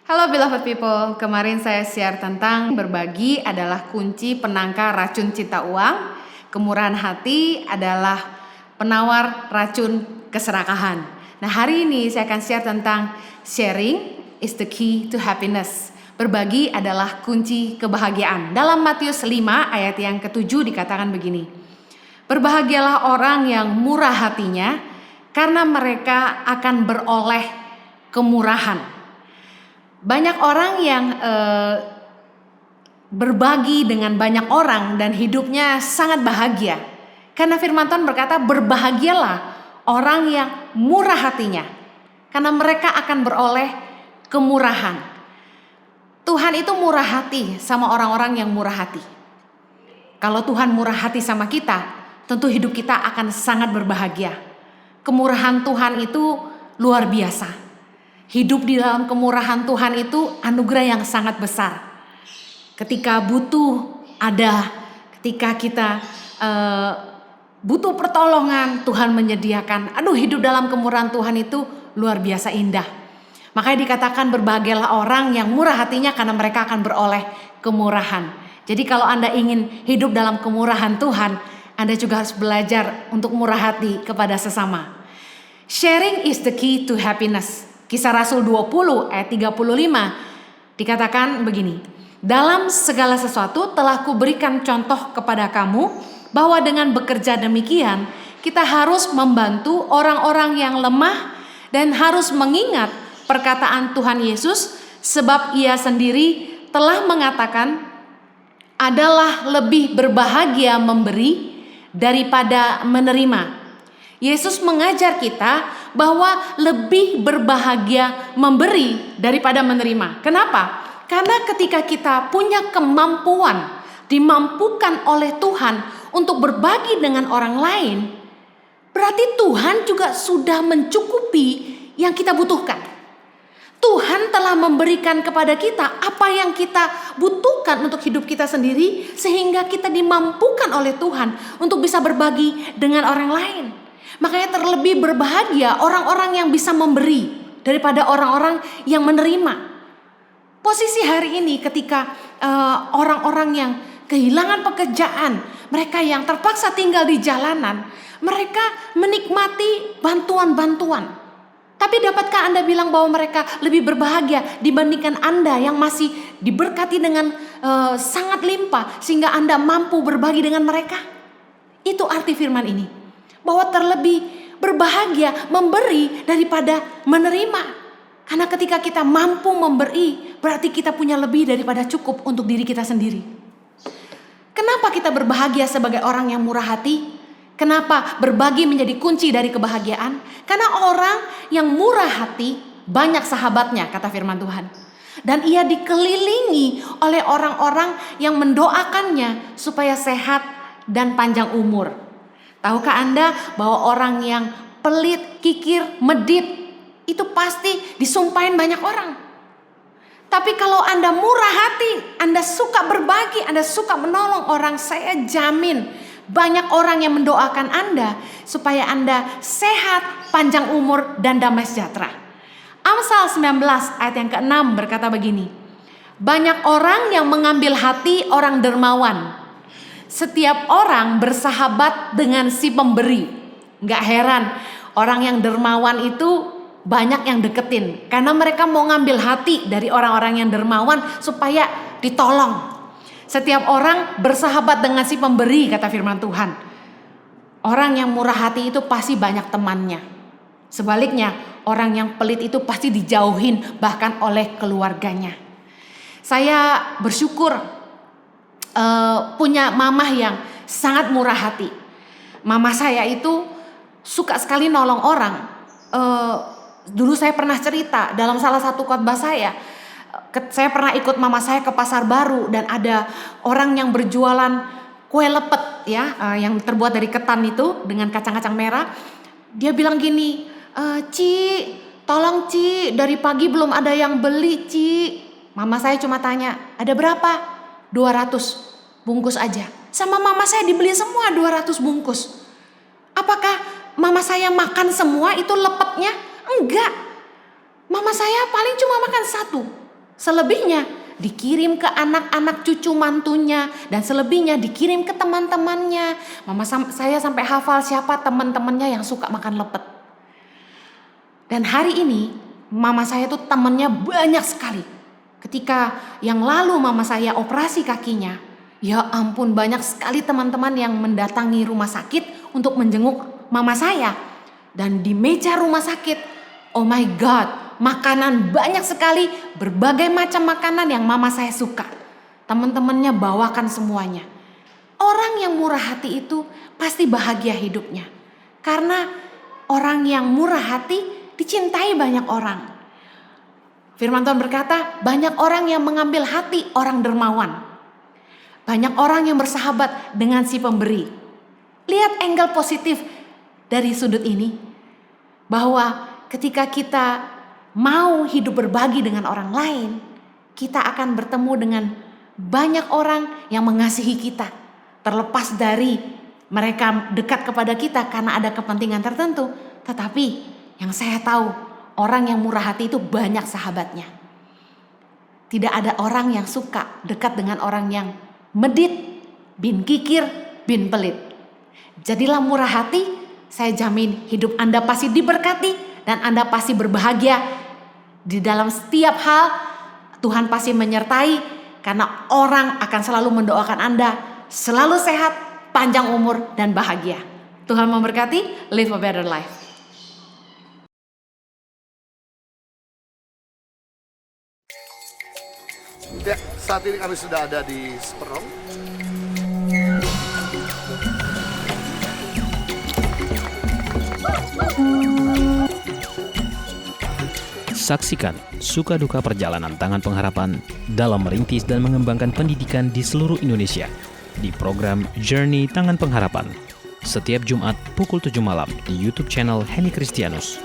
Halo beloved people, kemarin saya share tentang berbagi adalah kunci penangkal racun cinta uang, kemurahan hati adalah penawar racun keserakahan. Nah, hari ini saya akan share tentang sharing is the key to happiness. Berbagi adalah kunci kebahagiaan. Dalam Matius 5 ayat yang ke-7 dikatakan begini. Berbahagialah orang yang murah hatinya karena mereka akan beroleh kemurahan. Banyak orang yang berbagi dengan banyak orang dan hidupnya sangat bahagia. Karena firman Tuhan berkata, berbahagialah orang yang murah hatinya, karena mereka akan beroleh kemurahan. Tuhan itu murah hati sama orang-orang yang murah hati. Kalau Tuhan murah hati sama kita, tentu hidup kita akan sangat berbahagia. Kemurahan Tuhan itu luar biasa. Hidup di dalam kemurahan Tuhan itu anugerah yang sangat besar. Ketika butuh ada, ketika kita butuh pertolongan, Tuhan menyediakan. Hidup dalam kemurahan Tuhan itu luar biasa indah. Makanya dikatakan berbahagialah orang yang murah hatinya karena mereka akan beroleh kemurahan. Jadi kalau Anda ingin hidup dalam kemurahan Tuhan, Anda juga harus belajar untuk murah hati kepada sesama. Sharing is the key to happiness. Kisah Rasul 20 ayat 35 dikatakan begini. Dalam segala sesuatu telah kuberikan contoh kepada kamu bahwa dengan bekerja demikian kita harus membantu orang-orang yang lemah dan harus mengingat perkataan Tuhan Yesus, sebab ia sendiri telah mengatakan adalah lebih berbahagia memberi daripada menerima. Yesus mengajar kita bahwa lebih berbahagia memberi daripada menerima. Kenapa? Karena ketika kita punya kemampuan, dimampukan oleh Tuhan untuk berbagi dengan orang lain, berarti Tuhan juga sudah mencukupi yang kita butuhkan. Tuhan telah memberikan kepada kita apa yang kita butuhkan untuk hidup kita sendiri, sehingga kita dimampukan oleh Tuhan untuk bisa berbagi dengan orang lain. Makanya terlebih berbahagia orang-orang yang bisa memberi daripada orang-orang yang menerima. Posisi hari ini ketika orang-orang yang kehilangan pekerjaan, mereka yang terpaksa tinggal di jalanan, mereka menikmati bantuan-bantuan. Tapi dapatkah Anda bilang bahwa mereka lebih berbahagia dibandingkan Anda yang masih diberkati dengan sangat limpah sehingga Anda mampu berbagi dengan mereka? Itu arti firman ini. Bahwa terlebih berbahagia memberi daripada menerima. Karena ketika kita mampu memberi, berarti kita punya lebih daripada cukup untuk diri kita sendiri. Kenapa kita berbahagia sebagai orang yang murah hati? Kenapa berbagi menjadi kunci dari kebahagiaan? Karena orang yang murah hati banyak sahabatnya, kata firman Tuhan. Dan ia dikelilingi oleh orang-orang yang mendoakannya supaya sehat dan panjang umur. Tahukah Anda bahwa orang yang pelit, kikir, medit itu pasti disumpahin banyak orang. Tapi kalau Anda murah hati, Anda suka berbagi, Anda suka menolong orang, saya jamin banyak orang yang mendoakan Anda supaya Anda sehat, panjang umur, dan damai sejahtera. Amsal 19 ayat yang ke-6 berkata begini. Banyak orang yang mengambil hati orang dermawan. Setiap orang bersahabat dengan si pemberi. Gak heran orang yang dermawan itu banyak yang deketin, karena mereka mau ngambil hati dari orang-orang yang dermawan supaya ditolong. Setiap orang bersahabat dengan si pemberi, kata firman Tuhan. Orang yang murah hati itu pasti banyak temannya. Sebaliknya orang yang pelit itu pasti dijauhin bahkan oleh keluarganya. Saya bersyukur punya mamah yang sangat murah hati. Mama saya itu suka sekali nolong orang. Dulu saya pernah cerita dalam salah satu khotbah saya pernah ikut mama saya ke pasar baru dan ada orang yang berjualan kue lepet ya, yang terbuat dari ketan itu dengan kacang-kacang merah. Dia bilang gini, Ci, tolong Ci, dari pagi belum ada yang beli Ci. Mama saya cuma tanya, ada berapa? 200 bungkus aja. Sama mama saya dibeli semua 200 bungkus. Apakah mama saya makan semua itu lepetnya? Enggak. Mama saya paling cuma makan 1. Selebihnya dikirim ke anak-anak cucu mantunya, dan selebihnya dikirim ke teman-temannya. Saya sampai hafal siapa teman-temannya yang suka makan lepet. Dan hari ini mama saya tuh temannya banyak sekali. Ketika yang lalu mama saya operasi kakinya, ya ampun, banyak sekali teman-teman yang mendatangi rumah sakit untuk menjenguk mama saya. Dan di meja rumah sakit, oh my God, makanan banyak sekali, berbagai macam makanan yang mama saya suka. Teman-temannya bawakan semuanya. Orang yang murah hati itu pasti bahagia hidupnya. Karena orang yang murah hati dicintai banyak orang. Firman Tuhan berkata, banyak orang yang mengambil hati orang dermawan. Banyak orang yang bersahabat dengan si pemberi. Lihat angle positif dari sudut ini. Bahwa ketika kita mau hidup berbagi dengan orang lain, kita akan bertemu dengan banyak orang yang mengasihi kita. Terlepas dari mereka dekat kepada kita karena ada kepentingan tertentu. Tetapi yang saya tahu, orang yang murah hati itu banyak sahabatnya. Tidak ada orang yang suka dekat dengan orang yang medit, bin kikir, bin pelit. Jadilah murah hati, saya jamin hidup Anda pasti diberkati dan Anda pasti berbahagia. Di dalam setiap hal Tuhan pasti menyertai, karena orang akan selalu mendoakan Anda selalu sehat, panjang umur, dan bahagia. Tuhan memberkati. Live a better life. Ya, saat ini kami sudah ada di Seperong. Saksikan suka duka perjalanan Tangan Pengharapan dalam merintis dan mengembangkan pendidikan di seluruh Indonesia di program Journey Tangan Pengharapan setiap Jumat pukul 7 malam di YouTube channel Henny Kristianus.